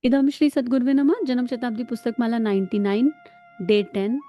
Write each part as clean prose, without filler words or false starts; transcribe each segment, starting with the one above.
इदं श्री सद्गुरुवे नमः। जन्म शताब्दी पुस्तक माला 99 डे 10।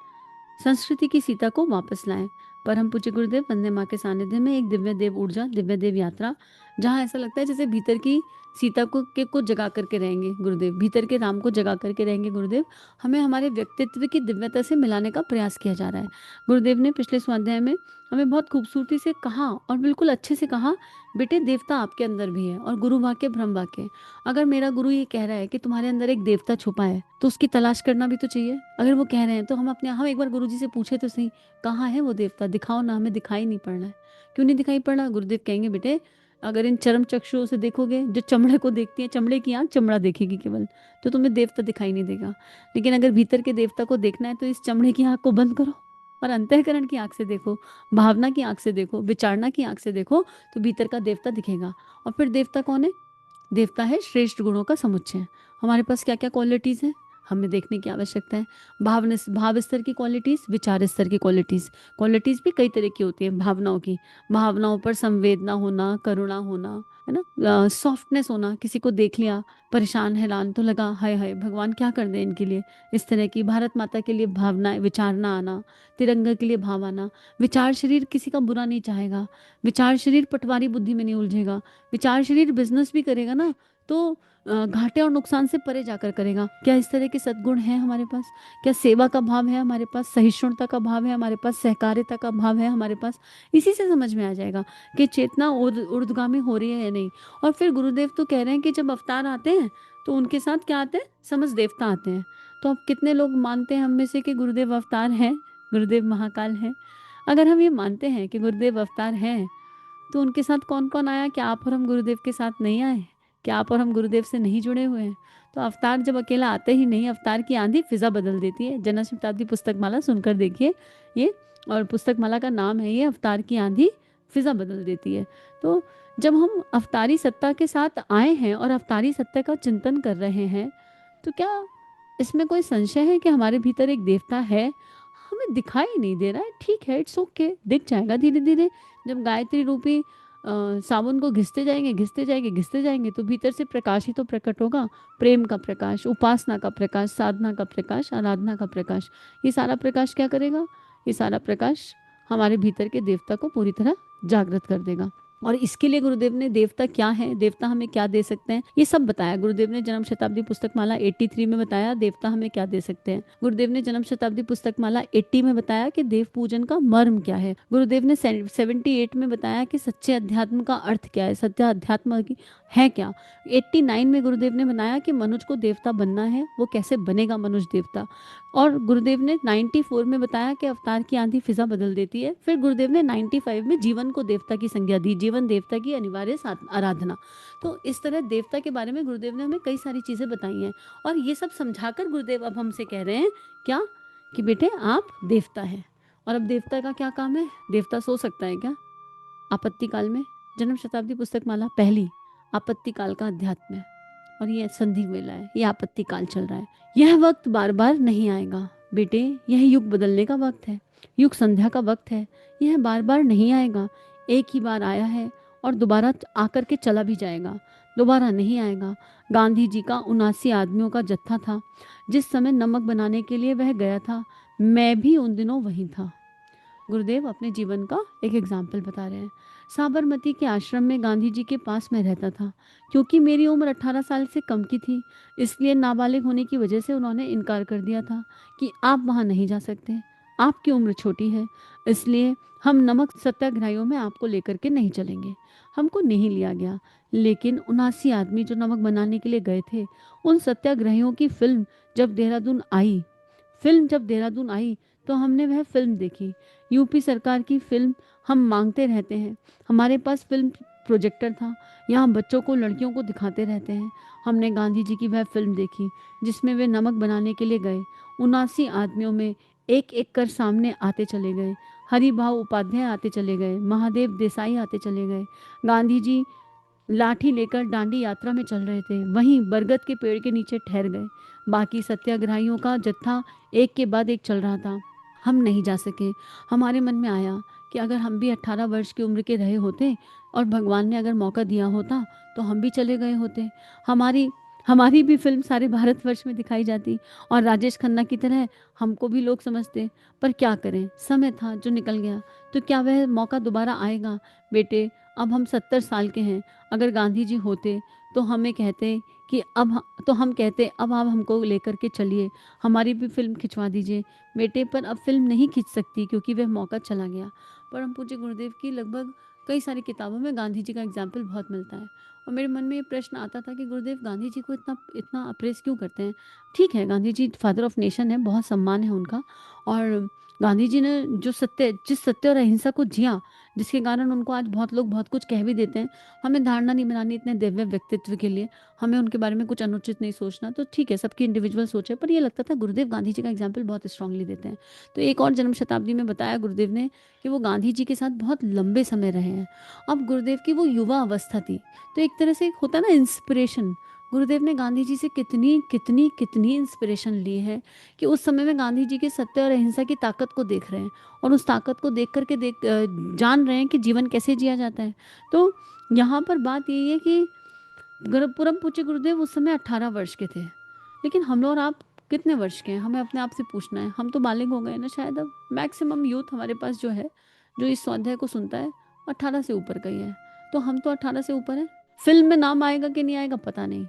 संस्कृति की सीता को वापस लाएं। परम पूज्य गुरुदेव वंदे माँ के सानिध्य में एक दिव्य देव ऊर्जा, दिव्य देव यात्रा, जहाँ ऐसा लगता है जैसे भीतर की सीता को जगा करके रहेंगे गुरुदेव, भीतर के राम को जगा करके रहेंगे गुरुदेव। हमें हमारे व्यक्तित्व की दिव्यता से मिलाने का प्रयास किया जा रहा है। गुरुदेव ने पिछले स्वाध्याय में हमें बहुत खूबसूरती से कहा और बिल्कुल अच्छे से कहा, बेटे देवता आपके अंदर भी है और गुरु वाक्य ब्रह्म वाक्य। अगर मेरा गुरु ये कह रहा है कि तुम्हारे अंदर एक देवता छुपा है तो उसकी तलाश करना भी तो चाहिए। अगर वो कह रहे हैं तो हम एक बार गुरु जी से पूछे तो सही, कहाँ है वो देवता, दिखाओ ना, हमें दिखाई नहीं पड़ रहा है। क्यों नहीं दिखाई पड़ रहा? गुरुदेव कहेंगे, बेटे अगर इन चरम चक्षुओं से देखोगे, जो चमड़े को देखती है, चमड़े की आंख चमड़ा देखेगी केवल, तो तुम्हें देवता दिखाई नहीं देगा। लेकिन अगर भीतर के देवता को देखना है तो इस चमड़े की आंख को बंद करो और अंतःकरण की आंख से देखो, भावना की आंख से देखो, विचारना की आंख से देखो, तो भीतर का देवता दिखेगा। और फिर देवता कौन है? देवता है श्रेष्ठ गुणों का समुच्चय। हमारे पास क्या क्या क्वालिटीज हैं, हमें देखने की आवश्यकता है। भाव स्तर की क्वालिटीज, विचार स्तर की क्वालिटीज। क्वालिटीज भी कई तरह की होती है भावनाओं की। भावनाओं पर संवेदना होना, करुणा होना, है ना, सॉफ्टनेस होना। किसी को देख लिया परेशान हैरान तो लगा हाय हाय भगवान क्या कर दे इनके लिए। इस तरह की भारत माता के लिए भावनाएं, विचारना आना, तिरंगा के लिए भाव आना। विचार शरीर किसी का बुरा नहीं चाहेगा। विचार शरीर पटवारी बुद्धि में नहीं उलझेगा। विचार शरीर बिजनेस भी करेगा ना तो घाटे और नुकसान से परे जाकर करेगा। क्या इस तरह के सद्गुण हैं हमारे पास? क्या सेवा का भाव है हमारे पास? सहिष्णुता का भाव है हमारे पास? सहकारिता का भाव है हमारे पास? इसी से समझ में आ जाएगा कि चेतना ऊर्ध्वगामी हो रही है या नहीं। और फिर गुरुदेव तो कह रहे हैं कि जब अवतार आते हैं तो उनके साथ क्या आते हैं? समझ देवता आते हैं। तो अब कितने लोग मानते हैं हम में से कि गुरुदेव अवतार हैं, गुरुदेव महाकाल हैं? अगर हम ये मानते हैं कि गुरुदेव अवतार हैं तो उनके साथ कौन कौन आया? क्या आप और हम गुरुदेव के साथ नहीं आए? क्या आप और हम गुरुदेव से नहीं जुड़े हुए हैं? तो अवतार जब अकेला आते ही नहीं, अवतार की आंधी फिजा बदल देती है। जन शताब्दी पुस्तक माला सुनकर देखिए ये, और पुस्तक माला का नाम है ये, अवतार की आंधी फिजा बदल देती है। तो जब हम अवतारी सत्ता के साथ आए हैं और अवतारी सत्ता का चिंतन कर रहे हैं, तो क्या इसमें कोई संशय है कि हमारे भीतर एक देवता है? हमें दिखाई नहीं दे रहा है, ठीक है, इट्स ओके, दिख जाएगा धीरे धीरे। जब गायत्री रूपी साबुन को घिसते जाएंगे, घिसते जाएंगे, घिसते जाएंगे, तो भीतर से प्रकाश ही तो प्रकट होगा। प्रेम का प्रकाश, उपासना का प्रकाश, साधना का प्रकाश, आराधना का प्रकाश। ये सारा प्रकाश क्या करेगा? ये सारा प्रकाश हमारे भीतर के देवता को पूरी तरह जागृत कर देगा। और इसके लिए गुरुदेव ने देवता क्या है, देवता हमें क्या दे सकते हैं, ये सब बताया। गुरुदेव ने जन्म शताब्दी पुस्तक माला 83 में बताया देवता हमें क्या दे सकते हैं। गुरुदेव ने जन्म शताब्दी पुस्तक माला 80 में बताया कि देव पूजन का मर्म क्या है। गुरुदेव ने 78 में बताया कि सच्चे अध्यात्म का अर्थ क्या है, सत्य अध्यात्म है क्या। 89 में गुरुदेव ने बनाया कि मनुष्य को देवता बनना है, वो कैसे बनेगा मनुष्य देवता। और गुरुदेव ने 94 में बताया कि अवतार की आंधी फिजा बदल देती है। फिर गुरुदेव ने 95 में जीवन को देवता की संज्ञा दी, जीवन देवता की अनिवार्य आराधना। तो इस तरह देवता के बारे में गुरुदेव ने हमें कई सारी चीजें बताई हैं। और ये सब समझाकर गुरुदेव अब हमसे कह रहे हैं क्या, कि बेटे आप देवता है। और अब देवता का क्या काम है? देवता सो सकता है क्या आपत्ति काल में? जन्म शताब्दी पुस्तक माला पहली, आपत्ति काल का अध्यात्म है। और ये संधि वेला है, ये आपत्ति काल चल रहा है। यह वक्त बार बार नहीं आएगा बेटे, यह युग बदलने का वक्त है, युग संध्या का वक्त है। यह बार बार नहीं आएगा, एक ही बार आया है और दोबारा आकर के चला भी जाएगा, दोबारा नहीं आएगा। गांधी जी का 79 आदमियों का जत्था था। जिस समय नमक बनाने के लिए वह गया था, मैं भी उन दिनों वहीं था। गुरुदेव अपने जीवन का एक एग्जाम्पल बता रहे हैं। साबरमती के आश्रम में गांधी जी के पास में रहता था। क्योंकि मेरी उम्र 18 साल से कम की थी, इसलिए नाबालिग होने की वजह से उन्होंने इनकार कर दिया था कि आप वहाँ नहीं जा सकते, आपकी उम्र छोटी है, इसलिए हम नमक सत्याग्रहियों में आपको लेकर के नहीं चलेंगे। हमको नहीं लिया गया। लेकिन 79 आदमी जो नमक बनाने के लिए गए थे, उन सत्याग्रहियों की फिल्म जब देहरादून आई तो हमने वह फिल्म देखी। यूपी सरकार की फिल्म हम मांगते रहते हैं, हमारे पास फिल्म प्रोजेक्टर था, यहाँ बच्चों को, लड़कियों को दिखाते रहते हैं। हमने गांधी जी की वह फिल्म देखी जिसमें वे नमक बनाने के लिए गए। 79 आदमियों में एक एक कर सामने आते चले गए। हरिभाव उपाध्याय आते चले गए, महादेव देसाई आते चले गए। गांधी जी लाठी लेकर डांडी यात्रा में चल रहे थे, वहीं बरगद के पेड़ के नीचे ठहर गए। बाकी सत्याग्रहियों का जत्था एक के बाद एक चल रहा था। हम नहीं जा सके। हमारे मन में आया कि अगर हम भी 18 वर्ष की उम्र के रहे होते और भगवान ने अगर मौका दिया होता तो हम भी चले गए होते। हमारी हमारी भी फिल्म सारे भारतवर्ष में दिखाई जाती और राजेश खन्ना की तरह हमको भी लोग समझते। पर क्या करें, समय था जो निकल गया। तो क्या वह मौका दोबारा आएगा? बेटे, अब हम 70 साल के हैं। अगर गांधी जी होते तो हमें कहते कि तो हम कहते अब आप हमको लेकर के चलिए, हमारी भी फिल्म खिंचवा दीजिए। बेटे, पर अब फिल्म नहीं खिंच सकती क्योंकि वह मौका चला गया। परम पूज्य गुरुदेव की लगभग कई सारी किताबों में गांधी जी का एग्जाम्पल बहुत मिलता है। और मेरे मन में ये प्रश्न आता था कि गुरुदेव गांधी जी को इतना इतना अप्रेस क्यों करते हैं? ठीक है, Gandhi ji father of nation है, बहुत सम्मान है उनका। और गांधी जी ने जिस सत्य और अहिंसा को जिया, जिसके कारण उनको आज बहुत लोग बहुत कुछ कह भी देते हैं। हमें धारणा नहीं बनानी इतने दिव्य व्यक्तित्व के लिए, हमें उनके बारे में कुछ अनुचित नहीं सोचना। तो ठीक है, सबकी इंडिविजुअल सोच है, पर ये लगता था गुरुदेव गांधी जी का एग्जाम्पल बहुत स्ट्रांगली देते हैं। तो एक और जन्म शताब्दी में बताया गुरुदेव ने कि वो गांधी जी के साथ बहुत लंबे समय रहे हैं। अब गुरुदेव की वो युवा अवस्था थी, तो एक तरह से होता ना इंस्पिरेशन। गुरुदेव ने गांधी जी से कितनी कितनी कितनी इंस्पिरेशन ली है कि उस समय में गांधी जी के सत्य और अहिंसा की ताकत को देख रहे हैं और उस ताकत को देख करके जान रहे हैं कि जीवन कैसे जिया जाता है। तो यहाँ पर बात यही है कि परम पूज्य गुरुदेव उस समय 18 वर्ष के थे, लेकिन हम लोग और आप कितने वर्ष के हैं? हमें अपने आप से पूछना है। हम तो बालिग हो गए ना शायद। अब मैक्सिमम यूथ हमारे पास जो है, जो इस स्वाध्याय को सुनता है, 18 से ऊपर का ही है। तो हम तो 18 से ऊपर है। फिल्म में नाम आएगा कि नहीं आएगा पता नहीं,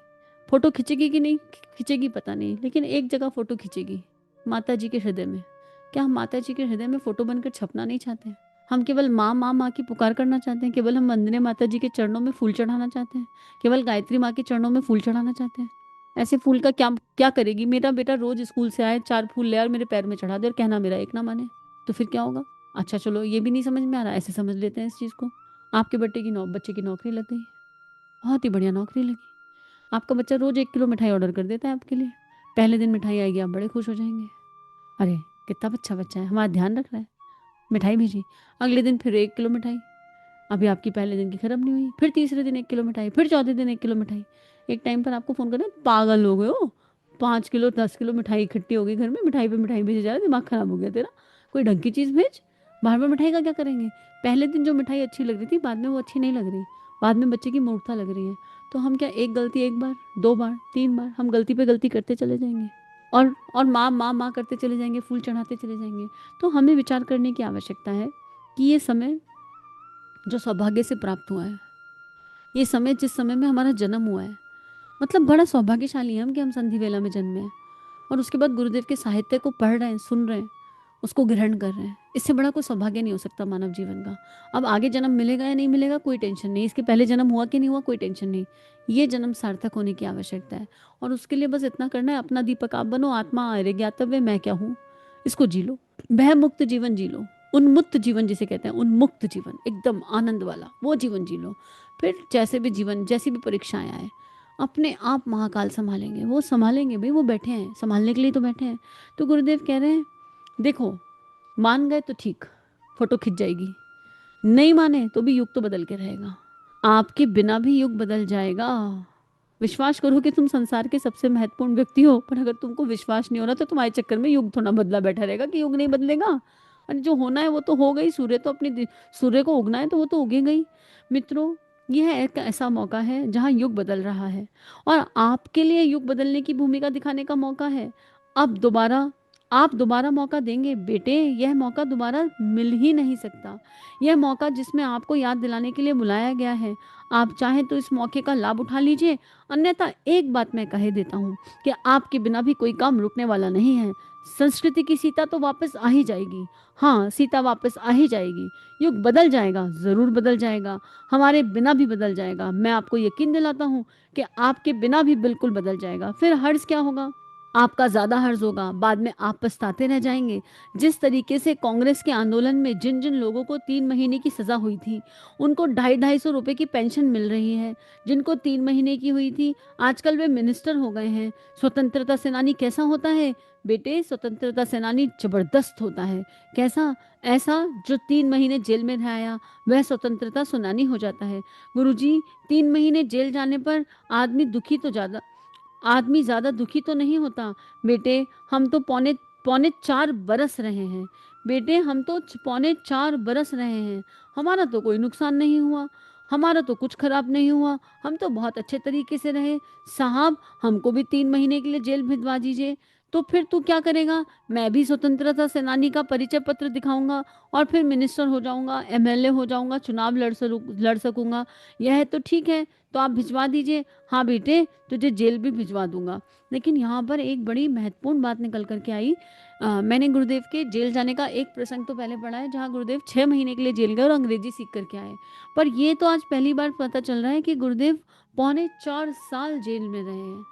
फोटो खींचेगी कि नहीं खींचेगी पता नहीं, लेकिन एक जगह फोटो खींचेगी, माता जी के हृदय में। क्या हम माता जी के हृदय में फोटो बनकर छपना नहीं चाहते हैं? हम केवल माँ माँ माँ की पुकार करना चाहते हैं? केवल हम वंदने माता जी के चरणों में फूल चढ़ाना चाहते हैं? केवल गायत्री माँ के चरणों में फूल चढ़ाना चाहते हैं? ऐसे फूल का क्या क्या करेगी? मेरा बेटा रोज स्कूल से आए, 4 फूल ले और मेरे पैर में चढ़ा दे और कहना मेरा एक ना माने, तो फिर क्या होगा? अच्छा चलो, ये भी नहीं समझ में आ रहा, ऐसे समझ लेते हैं इस चीज़ को। आपके बच्चे की नौकरी लग गई, बहुत ही बढ़िया नौकरी लगी। आपका बच्चा रोज 1 किलो मिठाई ऑर्डर कर देता है आपके लिए। पहले दिन मिठाई आएगी, आप बड़े खुश हो जाएंगे, अरे कितना अच्छा बच्चा है, हमारा ध्यान रख रहा है, मिठाई भेजी। अगले दिन फिर 1 किलो मिठाई, अभी आपकी पहले दिन की खत्म नहीं हुई, फिर तीसरे दिन 1 किलो मिठाई, फिर चौथे दिन 1 किलो मिठाई। एक टाइम पर आपको फोन करना, पागल हो गए हो, 5 किलो 10 किलो मिठाई इकट्ठी हो गई घर में, मिठाई पे मिठाई भेजे जा रहा है, दिमाग खराब हो गया तेरा, कोई ढंग की चीज़ भेज। बार बार मिठाई का क्या करेंगे? पहले दिन जो मिठाई अच्छी लग रही थी, बाद में वो अच्छी नहीं लग रही, बाद में बच्चे की मूर्खता लग रही है। तो हम क्या एक गलती एक बार, 2 बार, 3 बार, हम गलती पे गलती करते चले जाएंगे और माँ माँ माँ करते चले जाएंगे, फूल चढ़ाते चले जाएंगे। तो हमें विचार करने की आवश्यकता है कि ये समय जो सौभाग्य से प्राप्त हुआ है, ये समय जिस समय में हमारा जन्म हुआ है, मतलब बड़ा सौभाग्यशाली है हम कि हम संधि वेला में जन्मे हैं और उसके बाद गुरुदेव के साहित्य को पढ़ रहे हैं, सुन रहे हैं, उसको ग्रहण कर रहे हैं। इससे बड़ा कोई सौभाग्य नहीं हो सकता मानव जीवन का। अब आगे जन्म मिलेगा या नहीं मिलेगा कोई टेंशन नहीं, इसके पहले जन्म हुआ कि नहीं हुआ कोई टेंशन नहीं, ये जन्म सार्थक होने की आवश्यकता है। और उसके लिए बस इतना करना है, अपना दीपक आप बनो, आत्मा अरे ज्ञातव्य मैं क्या हूँ, इसको जी लो, भय मुक्त जीवन जी लो, उन्मुक्त जीवन जिसे कहते हैं, उन्मुक्त जीवन, एकदम आनंद वाला वो जीवन जी लो। फिर जैसे भी जीवन, जैसी भी परीक्षाएं आए, अपने आप महाकाल संभालेंगे, वो संभालेंगे भाई, वो बैठे हैं संभालने के लिए तो बैठे हैं। तो गुरुदेव कह रहे हैं देखो, मान गए तो ठीक, फोटो खिंच जाएगी, नहीं माने तो भी युग तो बदल के रहेगा, आपके बिना भी युग बदल जाएगा। विश्वास करो कि तुम संसार के सबसे महत्वपूर्ण व्यक्ति हो, पर अगर तुमको विश्वास नहीं हो रहा तो तुम्हारे चक्कर में युग थोड़ा बदला बैठा रहेगा कि युग नहीं बदलेगा। और जो होना है वो तो हो गई, सूर्य को उगना है तो वो तो उगेगा ही। मित्रों, यह एक ऐसा मौका है जहाँ युग बदल रहा है और आपके लिए युग बदलने की भूमिका दिखाने का मौका है। अब दोबारा आप दोबारा मौका देंगे बेटे, यह मौका दोबारा मिल ही नहीं सकता। यह मौका जिसमें आपको याद दिलाने के लिए बुलाया गया है, आप चाहें तो इस मौके का लाभ उठा लीजिए, अन्यथा एक बात मैं कह देता हूँ कि आपके बिना भी कोई काम रुकने वाला नहीं है। संस्कृति की सीता तो वापस आ ही जाएगी, हाँ सीता वापस आ ही जाएगी। युग बदल जाएगा, जरूर बदल जाएगा, हमारे बिना भी बदल जाएगा। मैं आपको यकीन दिलाता हूँ कि आपके बिना भी बिल्कुल बदल जाएगा। फिर हर्ष क्या होगा? आपका ज्यादा हर्ज होगा, बाद में आप पछताते रह जाएंगे। जिस तरीके से कांग्रेस के आंदोलन में जिन जिन लोगों को 3 महीने की सजा हुई थी, उनको 250-250 रुपए की पेंशन मिल रही है, जिनको 3 महीने की हुई थी आजकल वे मिनिस्टर हो गए हैं। स्वतंत्रता सेनानी कैसा होता है बेटे? स्वतंत्रता सेनानी जबरदस्त होता है। कैसा? ऐसा जो 3 महीने जेल में रह आया वह स्वतंत्रता सेनानी हो जाता है। गुरुजी, 3 महीने जेल जाने पर आदमी ज्यादा दुखी तो नहीं होता। बेटे, हम तो पौने पौने 4 बरस रहे हैं। बेटे, हम तो पौने 4 बरस रहे हैं, हमारा तो कोई नुकसान नहीं हुआ। हमारा तो कुछ खराब नहीं हुआ, हम तो बहुत अच्छे तरीके से रहे। साहब हमको भी 3 महीने के लिए जेल भिजवा दीजिए। तो फिर तू क्या करेगा? मैं भी स्वतंत्रता सेनानी का परिचय पत्र दिखाऊंगा और फिर मिनिस्टर हो जाऊंगा, एमएलए हो जाऊंगा, चुनाव लड़ सकूंगा। यह तो ठीक है, तो आप भिजवा दीजिए। हाँ बेटे, तुझे जेल भी भिजवा दूंगा। लेकिन यहाँ पर एक बड़ी महत्वपूर्ण बात निकल करके आई। मैंने गुरुदेव के जेल जाने का एक प्रसंग तो पहले पढ़ा है, जहाँ गुरुदेव 6 महीने के लिए जेल गए और अंग्रेजी सीख करके आए। पर ये तो आज पहली बार पता चल रहा है कि गुरुदेव पौने 4 साल जेल में रहे हैं।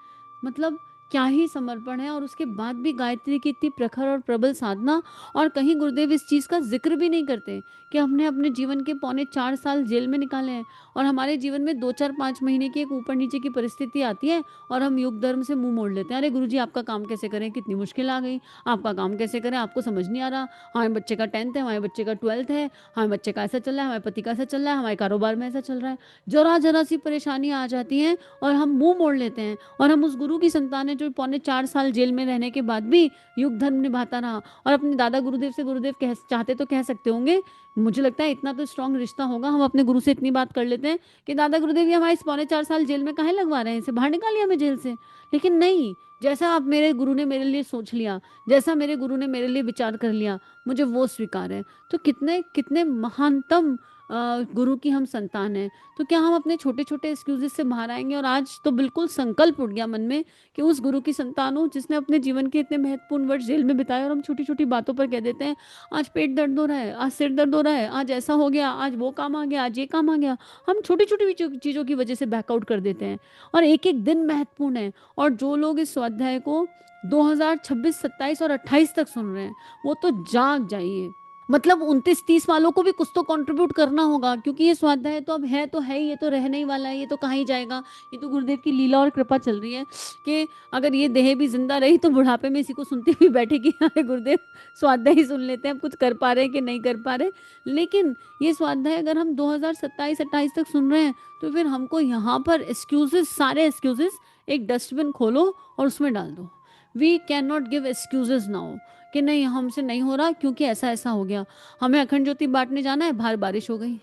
मतलब क्या ही समर्पण है, और उसके बाद भी गायत्री की इतनी प्रखर और प्रबल साधना। और कहीं गुरुदेव इस चीज़ का जिक्र भी नहीं करते कि हमने अपने जीवन के पौने 4 साल जेल में निकाले हैं, और हमारे जीवन में 2 4 5 महीने की एक ऊपर नीचे की परिस्थिति आती है और हम युग धर्म से मुंह मोड़ लेते हैं। अरे गुरुजी आपका काम कैसे करें, कितनी मुश्किल आ गई, आपका काम कैसे करें, आपको समझ नहीं आ रहा। हमारे बच्चे का 10th है, हमारे बच्चे का 12th है, हमारे बच्चे का ऐसा चल रहा है, हमारे पति का ऐसा चल रहा है, हमारे कारोबार में ऐसा चल रहा है। जरा जरा सी परेशानी आ जाती है और हम मुंह मोड़ लेते हैं। और हम उस गुरु की संतान है जो पौने 4 साल जेल में रहने के बाद भी युग धर्म निभाता रहा। और अपने दादा गुरुदेव से गुरुदेव चाहते तो कह सकते होंगे, मुझे लगता है इतना तो स्ट्रांग रिश्ता होगा, हम अपने गुरु से इतनी बात कर लेते हैं कि दादा गुरुदेव ये हमारे इस पौने 4 साल जेल में काहे लगवा रहे हैं, इसे बाहर निकालिए हमें जेल से। लेकिन नहीं, जैसा आप मेरे गुरु ने मेरे लिए सोच लिया, जैसा मेरे गुरु ने मेरे लिए विचार कर लिया, मुझे वो स्वीकार है। तो कितने कितने महानतम गुरु की हम संतान हैं। तो क्या हम अपने छोटे छोटे एक्सक्यूजेस से बाहर आएंगे? और आज तो बिल्कुल संकल्प उठ गया मन में कि उस गुरु की संतान हूँ जिसने अपने जीवन के इतने महत्वपूर्ण वर्ष जेल में बिताए, और हम छोटी छोटी बातों पर कह देते हैं आज पेट दर्द हो रहा है, आज सिर दर्द हो रहा है, आज ऐसा हो गया, आज वो काम आ गया, आज ये काम आ गया। हम छोटी छोटी चीज़ों की वजह से बैकआउट कर देते हैं, और एक एक दिन महत्वपूर्ण है। और जो लोग इस स्वाध्याय को 2026, 27 और 28 तक सुन रहे हैं, वो तो जाग जाइए। मतलब 29-30 वालों को भी कुछ तो कंट्रीब्यूट करना होगा, क्योंकि ये स्वाध्याय तो अब है तो है ही, ये तो रहने ही वाला है, ये तो कहाँ ही जाएगा। ये तो गुरुदेव की लीला और कृपा चल रही है कि अगर ये देह भी जिंदा रही तो बुढ़ापे में इसी को सुनती हुई बैठेगी। अरे गुरुदेव स्वाध्याय ही सुन लेते हैं, कुछ कर पा रहे हैं कि नहीं कर पा रहे। लेकिन ये स्वाध्याय अगर हम 2027-28 तक सुन रहे हैं, तो फिर हमको यहाँ पर एक्सक्यूजेस, सारे एक्सक्यूजेस एक डस्टबिन खोलो और उसमें डाल दो। We can not give excuses now कि नहीं हमसे नहीं हो रहा क्योंकि ऐसा ऐसा हो गया। हमें अखंड ज्योति बांटने जाना है, बाहर बारिश हो गई।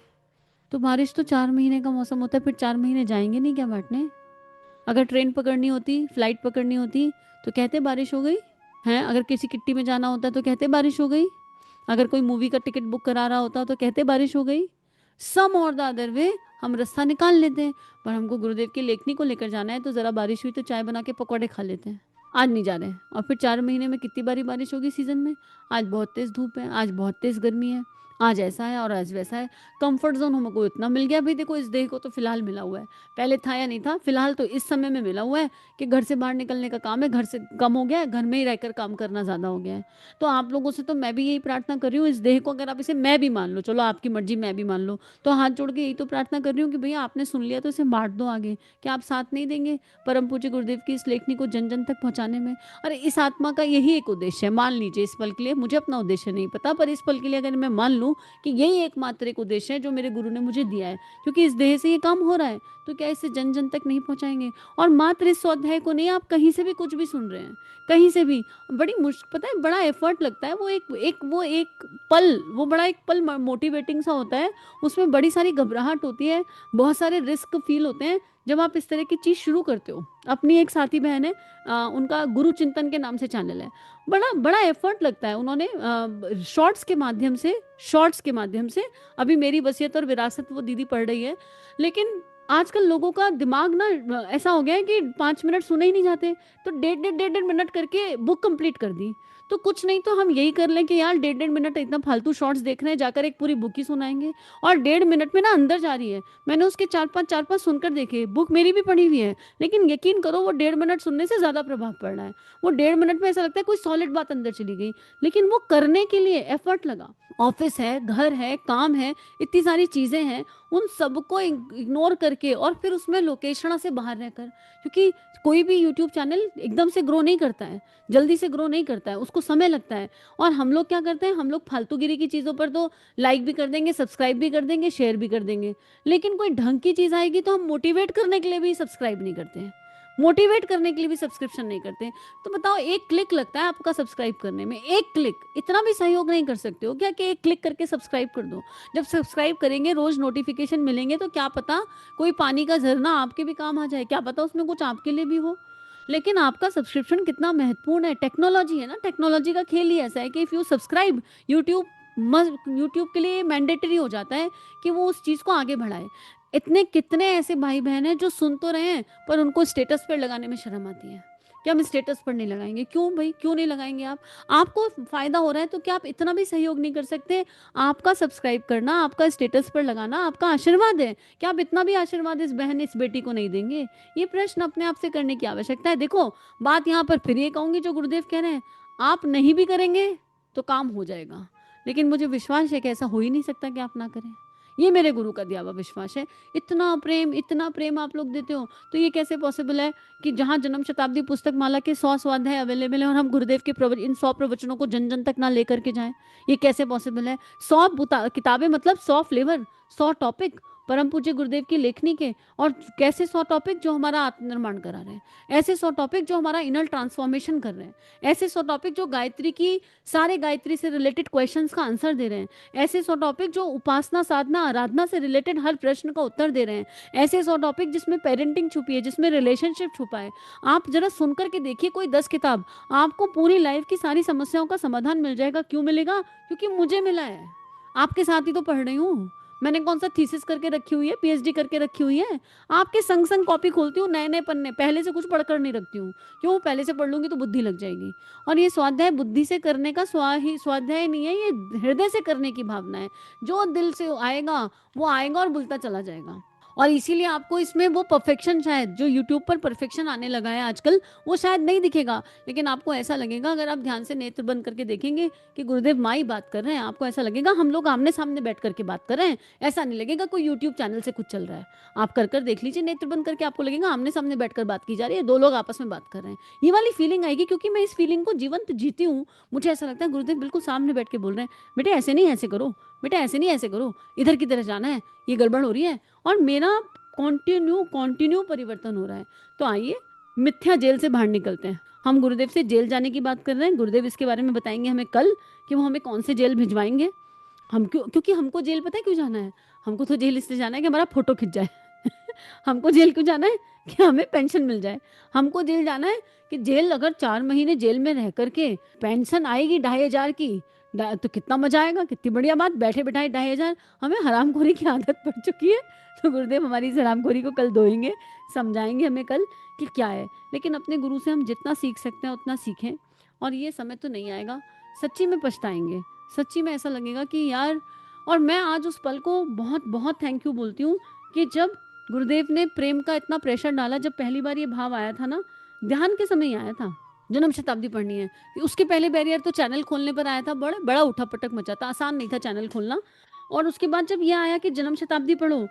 तो बारिश तो 4 महीने का मौसम होता है, फिर 4 महीने जाएंगे नहीं क्या बांटने? अगर ट्रेन पकड़नी होती, फ्लाइट पकड़नी होती, तो कहते बारिश हो गई हैं। अगर किसी किट्टी में जाना होता तो कहते बारिश हो गई। अगर कोई मूवी का टिकट बुक करा रहा होता तो कहते बारिश हो गई। सम और द अदर वे हम रास्ता निकाल लेते हैं। पर हमको गुरुदेव की लेखनी को लेकर जाना है, तो जरा बारिश हुई तो चाय बना के पकौड़े खा लेते हैं। आज नहीं जा रहे हैं, और फिर 4 महीने में कितनी बारी बारिश होगी सीजन में? आज बहुत तेज धूप है, आज बहुत तेज गर्मी है, आज ऐसा है और आज वैसा है। कंफर्ट जोन हमको इतना मिल गया भाई, देखो इस देह को तो फिलहाल मिला हुआ है, पहले था या नहीं था, फिलहाल तो इस समय में मिला हुआ है कि घर से बाहर निकलने का काम है, घर से कम हो गया है, घर में ही रहकर काम करना ज़्यादा हो गया है। तो आप लोगों से तो मैं भी यही प्रार्थना कर रही हूँ, इस देह को अगर आप इसे मैं भी मान लो, चलो आपकी मर्जी मैं भी मान लो, तो हाथ जोड़ के यही तो प्रार्थना कर रही हूँ कि भैया आपने सुन लिया तो इसे बांट दो आगे। क्या आप साथ नहीं देंगे परम पूज्य गुरुदेव की इस लेखनी को जन जन तक पहुंचाने में? अरे इस आत्मा का यही एक उद्देश्य है, मान लीजिए इस पल के लिए, मुझे अपना उद्देश्य नहीं पता, पर इस पल के लिए अगर मैं मान लूँ कि यही एकमात्र एक उद्देश्य है जो मेरे गुरु ने मुझे दिया है, क्योंकि इस देह से ये काम हो रहा है, तो क्या इसे जन जन तक नहीं पहुंचाएंगे? और मात्र इस स्वाध्याय को नहीं, आप कहीं से भी कुछ भी सुन रहे हैं, कहीं से भी, बड़ी मुश्किल, पता है बड़ा एफर्ट लगता है। वो एक पल, वो बड़ा एक पल मोटिवेटिंग सा होता है, उसमें बड़ी सारी घबराहट होती है, बहुत सारे रिस्क फील होते हैं जब आप इस तरह की चीज़ शुरू करते हो। अपनी एक साथी बहन है, उनका गुरु चिंतन के नाम से चैनल है, बड़ा बड़ा एफर्ट लगता है। उन्होंने शॉर्ट्स के माध्यम से अभी मेरी वसीयत और विरासत वो दीदी पढ़ रही है। लेकिन आजकल लोगों का दिमाग ना ऐसा हो गया है कि 5 मिनट सुने ही नहीं जाते, तो डेढ़ मिनट करके बुक कंप्लीट कर दी। तो कुछ नहीं तो हम यही कर लें कि यार 1.5 मिनट इतना फालतू शॉर्ट्स देख रहे हैं, जाकर एक पूरी बुक ही सुनाएंगे। और 1.5 मिनट में ना अंदर जा रही है। मैंने उसके चार पांच सुनकर देखे, बुक मेरी भी पढ़ी हुई है, लेकिन यकीन करो वो 1.5 मिनट सुनने से ज्यादा प्रभाव पड़ रहा है। वो 1.5 मिनट में ऐसा लगता है कोई सॉलिड बात अंदर चली गई, लेकिन वो करने के लिए एफर्ट लगा। ऑफिस है, घर है, काम है, इतनी सारी चीजें हैं, उन सबको इग्नोर करके, और फिर उसमें लोकेशना से बाहर रहकर, क्योंकि कोई भी यूट्यूब चैनल एकदम से ग्रो नहीं करता है, जल्दी से ग्रो नहीं करता है, उसको समय लगता है। और हम लोग क्या करते हैं, हम लोग फालतूगिरी की चीज़ों पर तो लाइक भी कर देंगे, सब्सक्राइब भी कर देंगे, शेयर भी कर देंगे, लेकिन कोई ढंग की चीज़ आएगी तो हम मोटिवेट करने के लिए भी सब्सक्राइब नहीं करते हैं। मोटिवेट करने के लिए भी सब्सक्रिप्शन नहीं करते। तो बताओ, एक क्लिक लगता है आपका सब्सक्राइब करने में, एक क्लिक, इतना भी सहयोग नहीं कर सकते हो क्या कि एक क्लिक करके सब्सक्राइब कर दो? जब सब्सक्राइब करेंगे, रोज नोटिफिकेशन मिलेंगे, तो क्या पता कोई पानी का झरना आपके भी काम आ जाए, क्या पता उसमें कुछ आपके लिए भी हो। लेकिन आपका सब्सक्रिप्शन कितना महत्वपूर्ण है, टेक्नोलॉजी है ना, टेक्नोलॉजी का खेल ही ऐसा है कि if you subscribe, YouTube YouTube के लिए मैंडेटरी हो जाता है कि वो उस चीज़ को आगे बढ़ाए। इतने कितने ऐसे भाई बहन हैं जो सुन तो रहे हैं पर उनको स्टेटस पर लगाने में शर्म आती है कि हम स्टेटस पर नहीं लगाएंगे। क्यों भाई, क्यों नहीं लगाएंगे आप? आपको फायदा हो रहा है तो क्या आप इतना भी सहयोग नहीं कर सकते? आपका सब्सक्राइब करना, आपका स्टेटस पर लगाना आपका आशीर्वाद है, क्या आप इतना भी आशीर्वाद इस बहन इस बेटी को नहीं देंगे? ये प्रश्न अपने आप से करने की आवश्यकता है। देखो, बात यहाँ पर फिर ये कहूंगी जो गुरुदेव कह रहे हैं, आप नहीं भी करेंगे तो काम हो जाएगा, लेकिन मुझे विश्वास है कि ऐसा हो ही नहीं सकता कि आप ना करें। ये मेरे गुरु का दिया हुआ विश्वास है। इतना प्रेम आप लोग देते हो, तो ये कैसे पॉसिबल है कि जहाँ जन्म शताब्दी पुस्तक माला के 100 स्वाध्याय अवेलेबल है और हम गुरुदेव के इन 100 प्रवचनों को जन जन तक ना लेकर के जाएं? ये कैसे पॉसिबल है? 100 किताबें, मतलब 100 फ्लेवर, 100 टॉपिक परम पूज्य गुरुदेव की लेखनी के, और कैसे 100 टॉपिक जो हमारा आत्मनिर्माण करा रहे हैं, ऐसे 100 टॉपिक जो हमारा इनर ट्रांसफॉर्मेशन कर रहे हैं, ऐसे 100 टॉपिक जो गायत्री की सारे गायत्री से रिलेटेड क्वेश्चंस का आंसर दे रहे हैं, ऐसे 100 टॉपिक जो उपासना साधना आराधना से रिलेटेड हर प्रश्न का उत्तर दे रहे हैं, ऐसे 100 टॉपिक जिसमें पेरेंटिंग छुपी है, जिसमें रिलेशनशिप छुपा है। आप जरा सुनकर के देखिए कोई 10 किताब, आपको पूरी लाइफ की सारी समस्याओं का समाधान मिल जाएगा। क्यों मिलेगा? क्योंकि मुझे मिला है, आपके साथ ही तो पढ़ रही हूँ। मैंने कौन सा थीसिस करके रखी हुई है, पीएचडी करके रखी हुई है? आपके संग संग कॉपी खोलती हूँ, नए नए पन्ने, पहले से कुछ पढ़कर नहीं रखती हूँ। क्यों? पहले से पढ़ लूंगी तो बुद्धि लग जाएगी। और ये स्वाध्याय बुद्धि से करने का स्वाध्याय नहीं है, ये हृदय से करने की भावना है। जो दिल से आएगा वो आएगा और बुलता चला जाएगा। और इसीलिए आपको इसमें वो परफेक्शन, शायद जो यूट्यूब पर परफेक्शन आने लगा है आजकल, वो शायद नहीं दिखेगा, लेकिन आपको ऐसा लगेगा, अगर आप ध्यान से नेत्र बंद करके देखेंगे कि गुरुदेव माँ ही बात कर रहे हैं, आपको ऐसा लगेगा हम लोग आमने सामने बैठ करके बात कर रहे हैं। ऐसा नहीं लगेगा कोई यूट्यूब चैनल से कुछ चल रहा है। आप कर देख लीजिए नेत्र बंद करके, आपको लगेगा आमने सामने बैठकर बात की जा रही है, दो लोग आपस में बात कर रहे हैं। ये वाली फीलिंग आएगी, क्योंकि मैं इस फीलिंग को जीवंत जीती हूँ। मुझे ऐसा लगता है गुरुदेव बिल्कुल सामने बैठ के बोल रहे हैं, बेटे ऐसे नहीं ऐसे करो, बेटा ऐसे नहीं ऐसे करो, इधर की तरह जाना है, ये गड़बड़ हो रही है। और मेरा कॉन्टिन्यू परिवर्तन हो रहा है। तो आइए मिथ्या जेल से बाहर निकलते हैं। हम गुरुदेव से जेल जाने की बात कर रहे हैं, गुरुदेव इसके बारे में बताएंगे हमें कल कि वो हमें कौन से जेल भिजवाएंगे। हम क्यों, क्योंकि हमको जेल पता है क्यों जाना है? हमको तो जेल इसलिए जाना है कि हमारा फोटो खिंच जाए। हमको जेल क्यों जाना है? कि हमें पेंशन मिल जाए। हमको जेल जाना है कि जेल, अगर 4 महीने जेल में रह करके पेंशन आएगी 2,500 की, तो कितना मजा आएगा, कितनी बढ़िया बात, बैठे बैठाए 2,500। हमें हरामखोरी की आदत पड़ चुकी है, तो गुरुदेव हमारी इस हरामखोरी को कल धोएंगे, समझाएंगे हमें कल कि क्या है। लेकिन अपने गुरु से हम जितना सीख सकते हैं उतना सीखें। और ये समय तो नहीं आएगा, सच्ची में पछताएंगे, सच्ची में ऐसा लगेगा कि यार। और मैं आज उस पल को बहुत बहुत थैंक यू बोलती हूँ कि जब गुरुदेव ने प्रेम का इतना प्रेशर डाला, जब पहली बार ये भाव आया था ना, ध्यान के समय ही आया था, जन्म शताब्दी पढ़नी है। उसके पहले बैरियर तो चैनल खोलने पर आया था, बड़ा बड़ा उठा पटक मचा था, आसान नहीं था चैनल खोलना। और उसके बाद जब ये आया कि जन्म शताब्दी पढ़ो,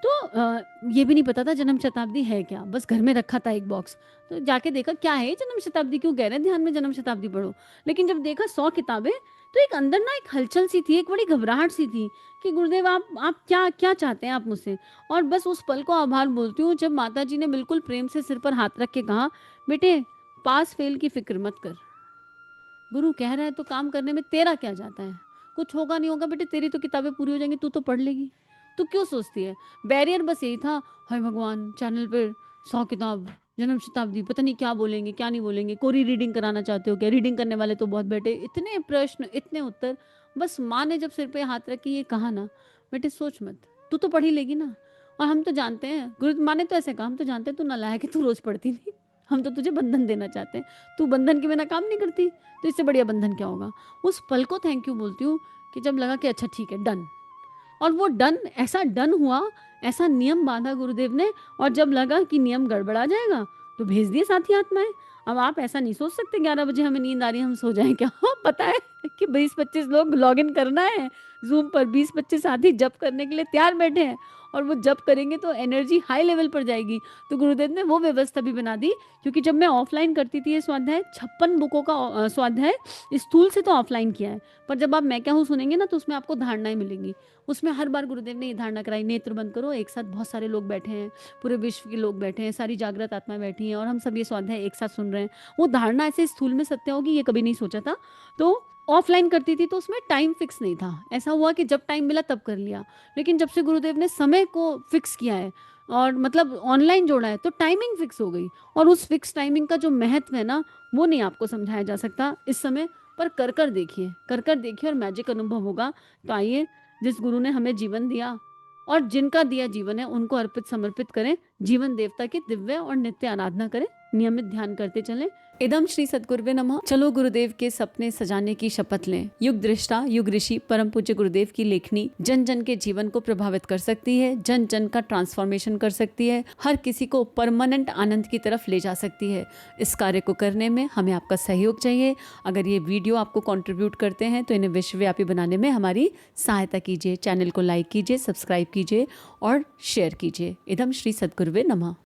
तो ये भी नहीं पता था जन्म शताब्दी है क्या, बस घर में रखा था एक बॉक्स। तो जाके देखा क्या है जन्म शताब्दी, क्यों कह रहे हैं ध्यान में जन्म शताब्दी पढ़ो। लेकिन जब देखा 100 किताबें, तो एक अंदर ना एक हलचल सी थी, एक बड़ी घबराहट सी थी कि गुरुदेव आप क्या क्या चाहते हैं आप मुझसे। और बस उस पल को आभार बोलती हूँ जब माता जी ने बिल्कुल प्रेम से सिर पर हाथ रख के कहा, बेटे पास फेल की फिक्र मत कर, गुरु कह रहा है तो काम करने में तेरा क्या जाता है, कुछ होगा नहीं होगा बेटे, तेरी तो किताबें पूरी हो जाएंगी, तू तो पढ़ लेगी, तू क्यों सोचती है। बैरियर बस यही था, हाय भगवान चैनल पर 100 किताब, जन्म शताब्दी, पता नहीं क्या बोलेंगे क्या नहीं बोलेंगे, कोरी रीडिंग कराना चाहते हो क्या, रीडिंग करने वाले तो बहुत बैठे, इतने प्रश्न इतने उत्तर। बस माँ ने जब सिर पे हाथ रख के ये कहा ना, बेटे सोच मत, तू तो पढ़ ही लेगी ना। और हम तो जानते हैं, गुरु माँ ने तो ऐसे कहा, हम तो जानते हैं तू नालायक है, तू रोज पढ़ती नहीं, हम तो तुझे बंधन देना चाहते हैं, तू बंधन के बिना काम नहीं करती, तो इससे बढ़िया बंधन क्या होगा। उस पल को थैंक यू बोलती हूँ कि जब लगा कि अच्छा ठीक है डन। और वो डन, ऐसा डन हुआ, ऐसा नियम बांधा गुरुदेव ने। और जब लगा कि नियम गड़बड़ा जाएगा तो भेज दिए साथी आत्माएं। अब आप ऐसा नहीं सोच सकते 11 बजे हमें नींद आ रही है हम सो जाएं क्या। पता है कि 20-25 लोग लॉग इन करना है जूम पर, 20-25 साथी जप करने के लिए तैयार बैठे हैं। और वो जब करेंगे तो एनर्जी हाई लेवल पर जाएगी। तो गुरुदेव ने वो व्यवस्था भी बना दी, क्योंकि जब मैं ऑफलाइन करती थी ये स्वाध्याय, 56 बुकों का स्वाध्याय स्थूल से तो ऑफलाइन किया है, पर जब आप मैं क्या हूँ सुनेंगे ना तो उसमें आपको धारणाएं मिलेंगी। उसमें हर बार गुरुदेव ने ये धारणा कराई, नेत्र बंद करो, एक साथ बहुत सारे लोग बैठे हैं, पूरे विश्व के लोग बैठे हैं, सारी जागृत आत्माएं बैठी हैं और हम सब ये स्वाध्याय एक साथ सुन रहे हैं। वो धारणा ऐसे स्थूल में सत्य होगी ये कभी नहीं सोचा था। तो ऑफलाइन करती थी तो उसमें टाइम फिक्स नहीं था, ऐसा हुआ कि जब टाइम मिला तब कर लिया। लेकिन जब से गुरुदेव ने समय को फिक्स किया है और मतलब ऑनलाइन जोड़ा है तो टाइमिंग फिक्स हो गई। और उस फिक्स टाइमिंग का जो महत्व है ना, वो नहीं आपको समझाया जा सकता इस समय, पर कर देखिए, कर देखिए और मैजिक अनुभव होगा। तो आइए, जिस गुरु ने हमें जीवन दिया और जिनका दिया जीवन है उनको अर्पित समर्पित करें, जीवन देवता की दिव्य और नित्य आराधना करें, नियमित ध्यान करते चलें। इदम श्री सद्गुरुवे नमः। चलो गुरुदेव के सपने सजाने की शपथ लें। युग दृष्टा, युग ऋषि, परम पूज्य गुरुदेव की लेखनी जन जन के जीवन को प्रभावित कर सकती है, जन जन का ट्रांसफॉर्मेशन कर सकती है, हर किसी को परमानेंट आनंद की तरफ ले जा सकती है। इस कार्य को करने में हमें आपका सहयोग चाहिए। अगर ये वीडियो आपको कंट्रीब्यूट करते हैं तो इन्हें विश्वव्यापी बनाने में हमारी सहायता कीजिए। चैनल को लाइक कीजिए, सब्सक्राइब कीजिए और शेयर कीजिए। इदम श्री सद्गुरुवे नमः।